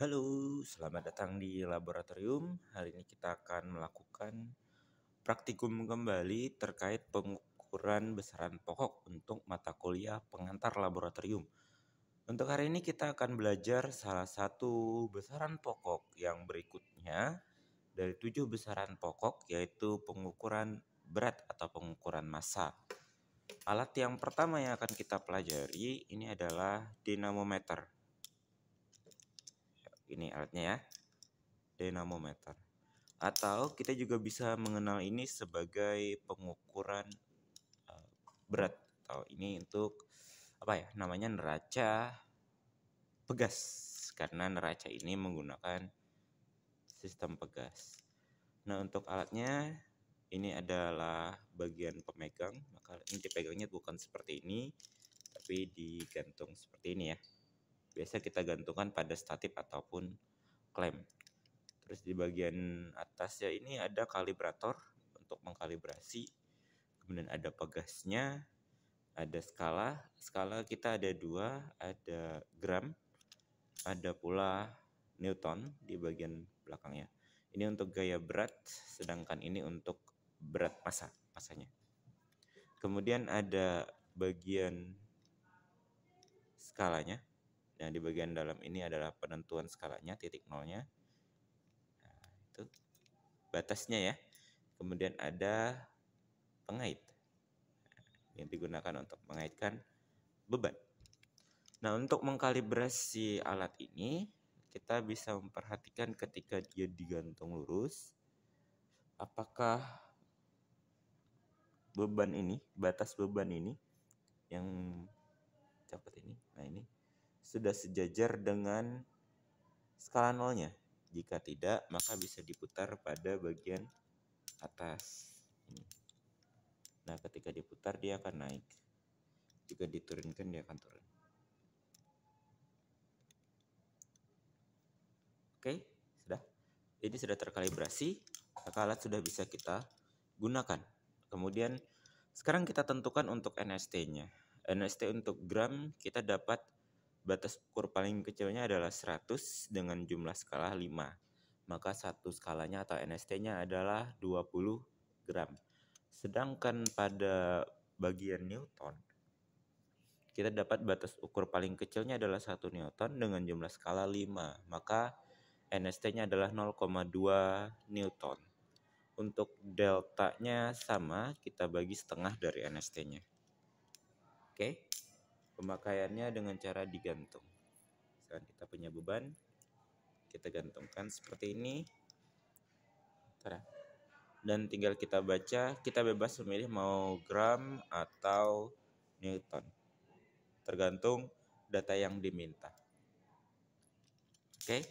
Halo, selamat datang di laboratorium. Hari ini kita akan melakukan praktikum kembali terkait pengukuran besaran pokok untuk mata kuliah pengantar laboratorium. Untuk hari ini kita akan belajar salah satu besaran pokok yang berikutnya dari 7 besaran pokok, yaitu pengukuran berat atau pengukuran massa. Alat yang pertama yang akan kita pelajari ini adalah dinamometer. Ini alatnya ya, dinamometer. Atau kita juga bisa mengenal ini sebagai pengukuran berat, atau ini untuk namanya neraca pegas, karena neraca ini menggunakan sistem pegas. Nah, untuk alatnya ini adalah bagian pemegang, maka ini dipegangnya bukan seperti ini, tapi digantung seperti ini ya. Biasa kita gantungkan pada statif ataupun klem. Terus di bagian atasnya ini ada kalibrator untuk mengkalibrasi. Kemudian ada pegasnya, ada skala. Skala kita ada 2, ada gram, ada pula newton di bagian belakangnya. Ini untuk gaya berat, sedangkan ini untuk berat masanya. Kemudian ada bagian skalanya. Nah, di bagian dalam ini adalah penentuan skalanya, titik nolnya. Nah, itu batasnya ya. Kemudian ada pengait yang digunakan untuk mengaitkan beban. Nah, untuk mengkalibrasi alat ini, kita bisa memperhatikan ketika dia digantung lurus, apakah beban ini, batas beban ini, yang copot ini, nah ini, sudah sejajar dengan skala nolnya. Jika tidak, maka bisa diputar pada bagian atas ini. Nah, ketika diputar dia akan naik. Jika diturunkan dia akan turun. Oke, sudah. Ini sudah terkalibrasi, maka alat sudah bisa kita gunakan. Kemudian sekarang kita tentukan untuk NST-nya. NST untuk gram kita dapat batas ukur paling kecilnya adalah 100 dengan jumlah skala 5. Maka satu skalanya atau NST-nya adalah 20 gram. Sedangkan pada bagian newton, kita dapat batas ukur paling kecilnya adalah 1 newton dengan jumlah skala 5. Maka NST-nya adalah 0,2 newton. Untuk deltanya sama, kita bagi setengah dari NST-nya. Oke. Pemakaiannya dengan cara digantung. Sekarang kita punya beban, kita gantungkan seperti ini. Dan tinggal kita baca, kita bebas memilih mau gram atau newton, tergantung data yang diminta. Oke,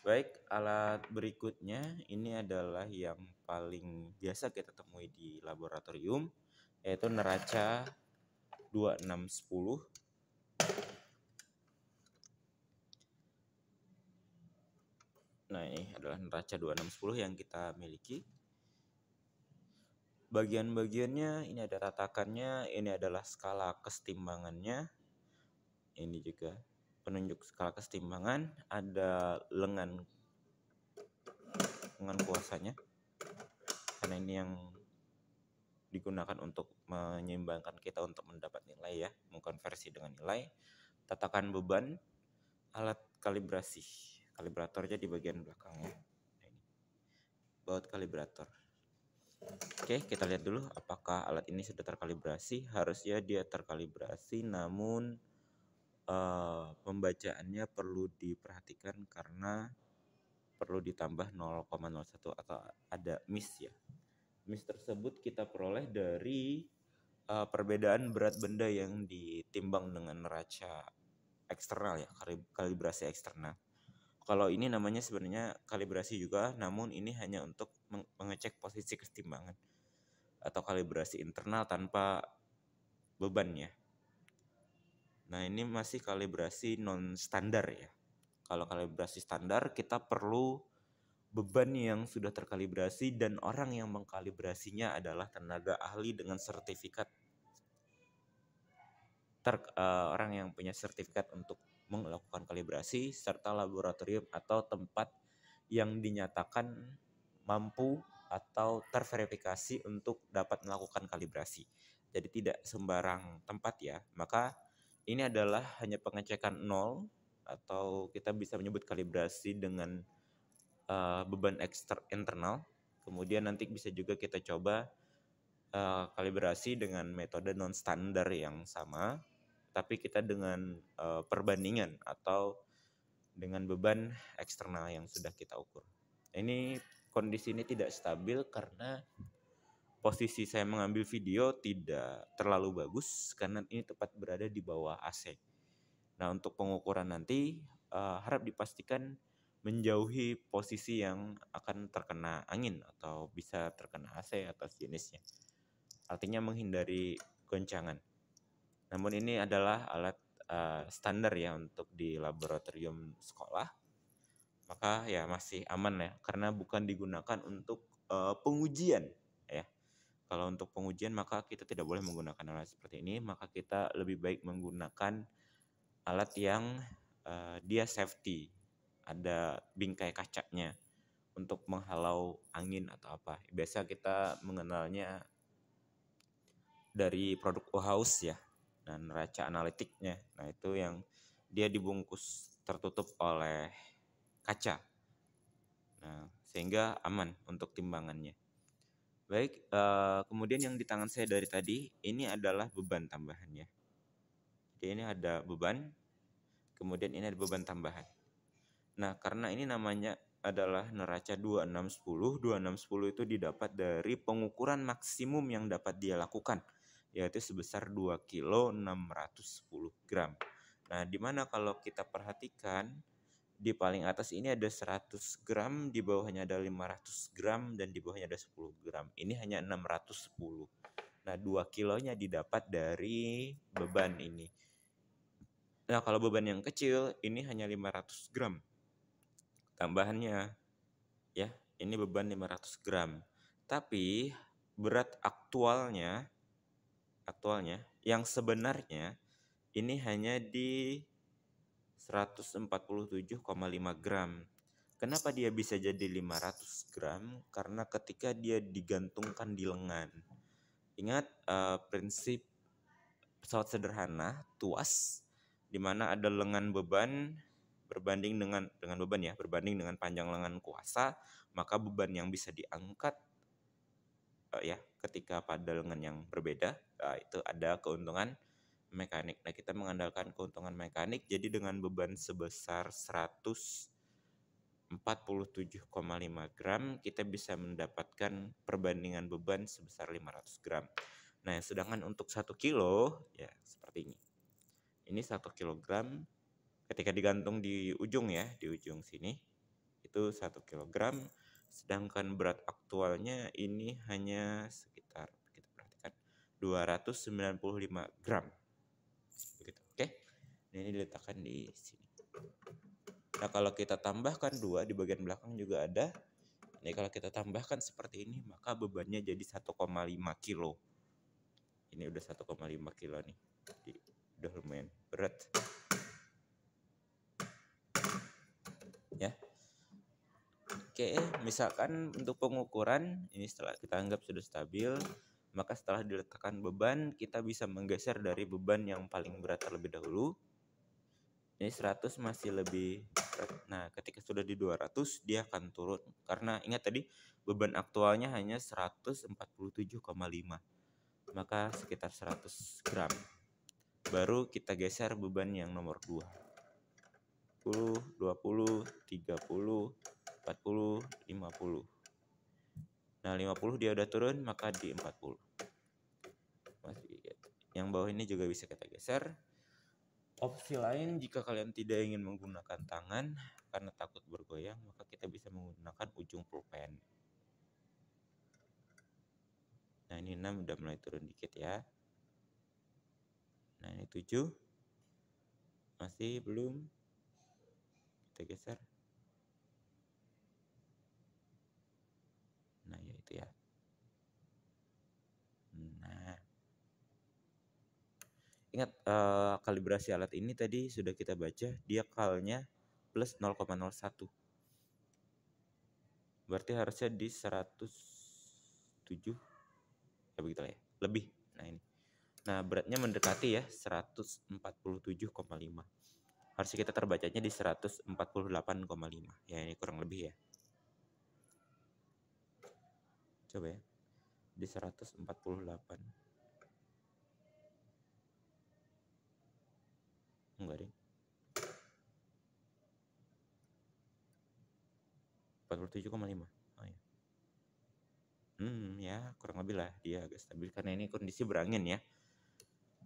baik. Alat berikutnya ini adalah yang paling biasa kita temui di laboratorium, yaitu neraca 2610. Nah, ini adalah neraca 2610 yang kita miliki. Bagian-bagiannya ini ada ratakannya, ini adalah skala kesetimbangannya. Ini juga penunjuk skala kesetimbangan, ada lengan kuasanya. Karena ini yang digunakan untuk menyeimbangkan kita untuk mendapat nilai ya, mengkonversi dengan nilai. Tatakan beban, alat kalibrasi. Kalibratornya di bagian belakangnya. Ini baut kalibrator. Oke, kita lihat dulu apakah alat ini sudah terkalibrasi. Harusnya dia terkalibrasi, namun pembacaannya perlu diperhatikan karena perlu ditambah 0,01 atau ada miss ya. Miss tersebut kita peroleh dari perbedaan berat benda yang ditimbang dengan neraca eksternal ya, kalibrasi eksternal. Kalau ini namanya sebenarnya kalibrasi juga, namun ini hanya untuk mengecek posisi kesetimbangan atau kalibrasi internal tanpa bebannya. Nah, ini masih kalibrasi non standar ya. Kalau kalibrasi standar kita perlu beban yang sudah terkalibrasi dan orang yang mengkalibrasinya adalah tenaga ahli dengan sertifikat, orang yang punya sertifikat untuk melakukan kalibrasi, serta laboratorium atau tempat yang dinyatakan mampu atau terverifikasi untuk dapat melakukan kalibrasi. Jadi tidak sembarang tempat ya. Maka ini adalah hanya pengecekan nol, atau kita bisa menyebut kalibrasi dengan beban internal. Kemudian nanti bisa juga kita coba kalibrasi dengan metode non standar yang sama, tapi kita dengan perbandingan atau dengan beban eksternal yang sudah kita ukur. Ini kondisi ini tidak stabil karena posisi saya mengambil video tidak terlalu bagus karena ini tepat berada di bawah AC. Nah, untuk pengukuran nanti harap dipastikan menjauhi posisi yang akan terkena angin atau bisa terkena AC atau jenisnya. Artinya menghindari goncangan. Namun ini adalah alat standar ya untuk di laboratorium sekolah. Maka ya masih aman ya, karena bukan digunakan untuk pengujian ya. Kalau untuk pengujian maka kita tidak boleh menggunakan alat seperti ini, maka kita lebih baik menggunakan alat yang dia safety, ada bingkai kacanya untuk menghalau angin atau apa. Biasa kita mengenalnya dari produk Bauhaus ya, dan neraca analitiknya. Nah, itu yang dia dibungkus tertutup oleh kaca. Nah, sehingga aman untuk timbangannya. Baik, kemudian yang di tangan saya dari tadi ini adalah beban tambahannya. Jadi ini ada beban, kemudian ini ada beban tambahan. Nah, karena ini namanya adalah neraca 2610, 2610 itu didapat dari pengukuran maksimum yang dapat dia lakukan, yaitu sebesar 2 kilo 610 gram. Nah, dimana kalau kita perhatikan di paling atas ini ada 100 gram, di bawahnya ada 500 gram, dan di bawahnya ada 10 gram. Ini hanya 610. Nah, 2 kilonya didapat dari beban ini. Nah, kalau beban yang kecil, ini hanya 500 gram. Tambahannya, ya, ini beban 500 gram. Tapi, berat aktualnya yang sebenarnya, ini hanya di 147,5 gram. Kenapa dia bisa jadi 500 gram? Karena ketika dia digantungkan di lengan. Ingat prinsip pesawat sederhana, TUAS, di mana ada lengan beban berbanding dengan beban ya, berbanding dengan panjang lengan kuasa, maka beban yang bisa diangkat ya ketika pada lengan yang berbeda, itu ada keuntungan mekanik. Nah, kita mengandalkan keuntungan mekanik, jadi dengan beban sebesar 147,5 gram, kita bisa mendapatkan perbandingan beban sebesar 500 gram. Nah, sedangkan untuk 1 kilo, ya seperti ini. Ini 1 kilogram, ketika digantung di ujung ya, di ujung sini, itu 1 kilogram, sedangkan berat aktualnya ini hanya sekitar, kita perhatikan, 295 gram. Begitu, oke? Nah, ini diletakkan di sini. Nah, kalau kita tambahkan 2 di bagian belakang juga ada. Ini kalau kita tambahkan seperti ini, maka bebannya jadi 1,5 kilo. Ini udah 1,5 kilo nih. Jadi udah lumayan berat. Ya. Oke, misalkan untuk pengukuran, ini setelah kita anggap sudah stabil, maka setelah diletakkan beban, kita bisa menggeser dari beban yang paling berat terlebih dahulu. Ini 100 masih lebih berat. Nah, ketika sudah di 200, dia akan turun. Karena ingat tadi, beban aktualnya hanya 147,5. Maka sekitar 100 gram. Baru kita geser beban yang nomor 2. 10, 20, 30, 40, 50. Nah, 50 dia udah turun, maka di 40. Yang bawah ini juga bisa kita geser. Opsi lain, jika kalian tidak ingin menggunakan tangan karena takut bergoyang, maka kita bisa menggunakan ujung pulpen. Nah, ini 6 udah mulai turun dikit ya. Nah, ini 7. Masih belum. Kita geser. Nah, ya itu ya. Nah, Ingat kalibrasi alat ini tadi sudah kita baca, dia kalnya plus 0,01. Berarti harusnya di 107 ya begitulah ya, lebih. Nah ini. Nah, beratnya mendekati ya 147,5. Harusnya kita terbacanya di 148,5. Ya ini kurang lebih ya. Coba ya. Di 148. Enggak deh. 47,5. Oh ya. Ya kurang lebih lah dia agak stabil karena ini kondisi berangin ya.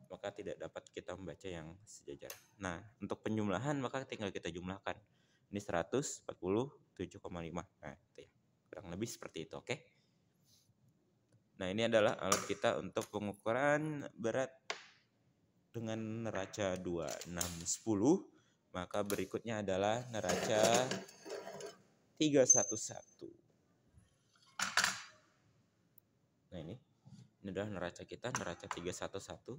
Maka tidak dapat kita membaca yang sejajar. Nah, untuk penjumlahan maka tinggal kita jumlahkan. Ini 147,5. Nah, itu ya. Kurang lebih seperti itu, oke? Nah, ini adalah alat kita untuk pengukuran berat dengan neraca 2610. Maka berikutnya adalah neraca 311. Nah, ini adalah neraca kita, neraca 311.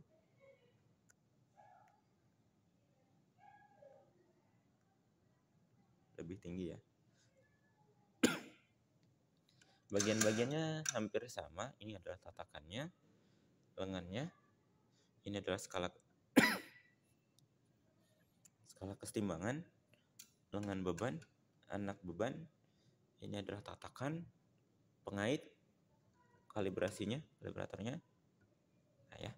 Lebih tinggi ya. Bagian-bagiannya hampir sama. Ini adalah tatakannya, lengannya. Ini adalah skala kesetimbangan, lengan beban, anak beban. Ini adalah tatakan, pengait, kalibrasinya, kalibratornya. Nah ya.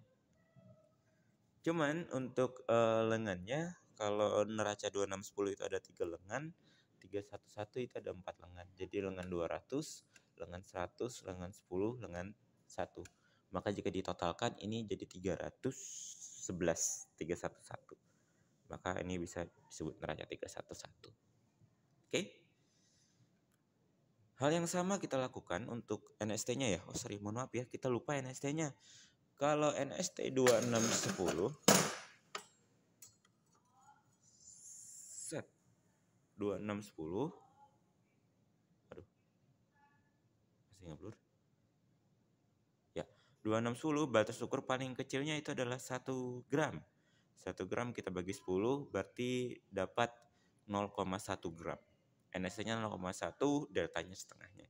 Cuman untuk lengannya, kalau neraca 2610 itu ada 3 lengan, 311 itu ada 4 lengan. Jadi lengan 200, lengan 100, lengan 10, lengan 1. Maka jika ditotalkan ini jadi 311, 311. Maka ini bisa disebut neraca 311. Oke. Hal yang sama kita lakukan untuk NST-nya ya. Oh sorry, mohon maaf ya, kita lupa NST-nya. Kalau NST 2610 set 2610, aduh masih ngeblur ya, 2610 batas ukur paling kecilnya itu adalah 1 gram. 1 gram kita bagi 10 berarti dapat 0,1 gram. NST-nya 0,1, deltanya setengahnya.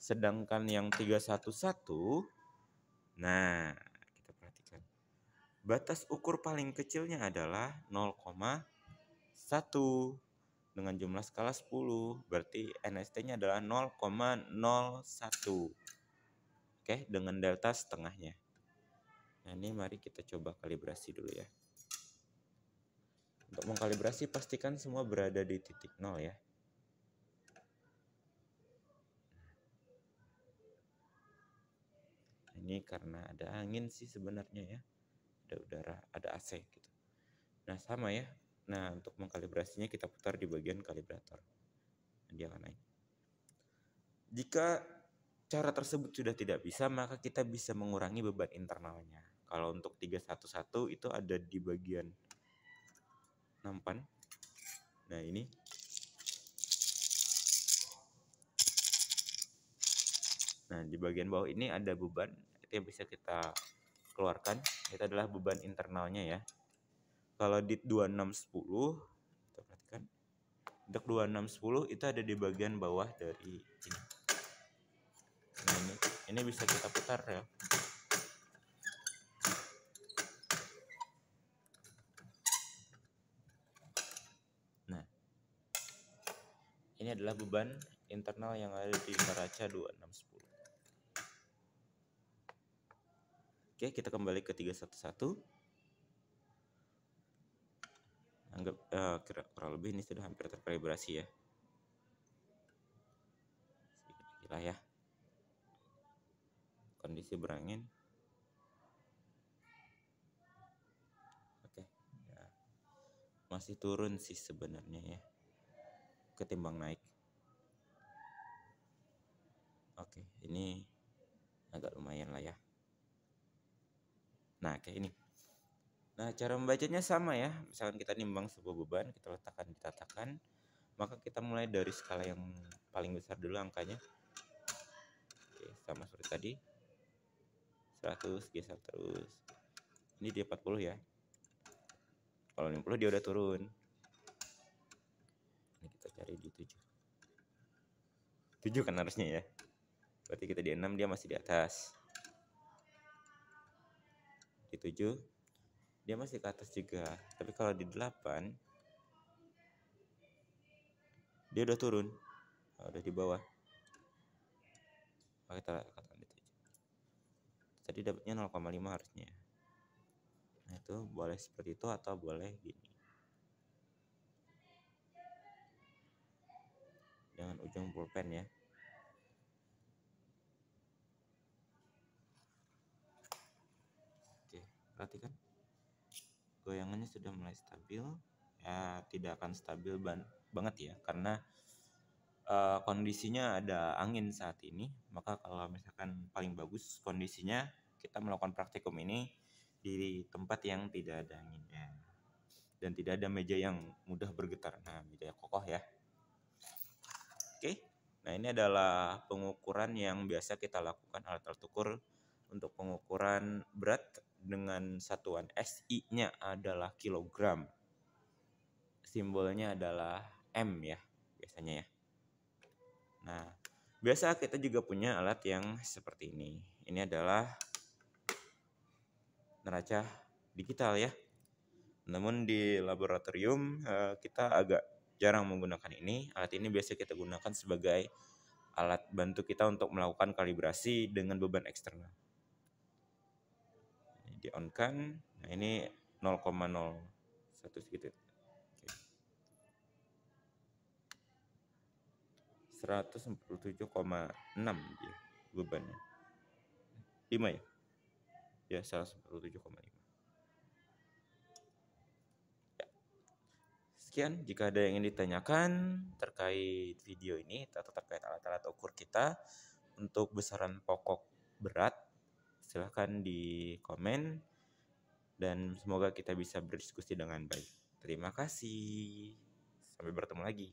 Sedangkan yang 311, nah kita perhatikan. Batas ukur paling kecilnya adalah 0,1 dengan jumlah skala 10. Berarti NST-nya adalah 0,01. Oke, dengan delta setengahnya. Nah, ini mari kita coba kalibrasi dulu ya. Untuk mengkalibrasi pastikan semua berada di titik 0 ya. Ini karena ada angin sih sebenarnya ya. Ada udara, ada AC gitu. Nah, sama ya. Nah, untuk mengkalibrasinya kita putar di bagian kalibrator. Dia akan naik. Jika cara tersebut sudah tidak bisa, maka kita bisa mengurangi beban internalnya. Kalau untuk 311 itu ada di bagian nampan. Nah, ini. Nah, di bagian bawah ini ada beban. Itu yang bisa kita keluarkan. Itu adalah beban internalnya ya. Kalau di 2610, kita perhatikan. Untuk 2610 itu ada di bagian bawah dari ini. Nah, ini bisa kita putar ya. Nah, ini adalah beban internal yang ada di neraca 2610. Oke, kita kembali ke 311. Anggap kurang lebih ini sudah hampir terkalibrasi ya. Gila ya. Kondisi berangin. Oke. Ya. Masih turun sih sebenarnya ya. Ketimbang naik. Oke, ini agak lumayan lah ya. Nah, kayak ini. Nah, cara membacanya sama ya. Misalkan kita nimbang sebuah beban, kita letakkan di tatakan, maka kita mulai dari skala yang paling besar dulu angkanya. Oke, sama seperti tadi. 100 geser terus. Ini di 40 ya. Kalau 50 dia udah turun. Ini kita cari di 7. 7 kan harusnya ya. Berarti kita di 6, dia masih di atas. Di 7 dia masih ke atas juga. Tapi kalau di 8 dia udah turun. Udah di bawah. Kita katakan di 7. Tadi dapatnya 0,5 harusnya. Nah, itu boleh seperti itu atau boleh gini. Dengan ujung pulpen ya. Oke, perhatikan. Goyangannya sudah mulai stabil. Ya, tidak akan stabil banget ya, karena kondisinya ada angin saat ini. Maka kalau misalkan paling bagus kondisinya kita melakukan praktikum ini di tempat yang tidak ada anginnya dan tidak ada meja yang mudah bergetar. Nah, meja kokoh ya. Oke. Nah, ini adalah pengukuran yang biasa kita lakukan, alat-alat ukur untuk pengukuran berat dengan satuan SI-nya adalah kilogram. Simbolnya adalah M ya, biasanya ya. Nah, biasa kita juga punya alat yang seperti ini. Ini adalah neraca digital ya. Namun di laboratorium kita agak jarang menggunakan ini. Alat ini biasa kita gunakan sebagai alat bantu kita untuk melakukan kalibrasi dengan beban eksternal. Ini di on kan. Nah, ini 0,01 segitu. 147,6 dia bebannya. 5 ya? Ya, 147,5. Ya. Sekian, jika ada yang ingin ditanyakan terkait video ini atau terkait alat-alat ukur kita untuk besaran pokok berat, silahkan di komen dan semoga kita bisa berdiskusi dengan baik. Terima kasih. Sampai bertemu lagi.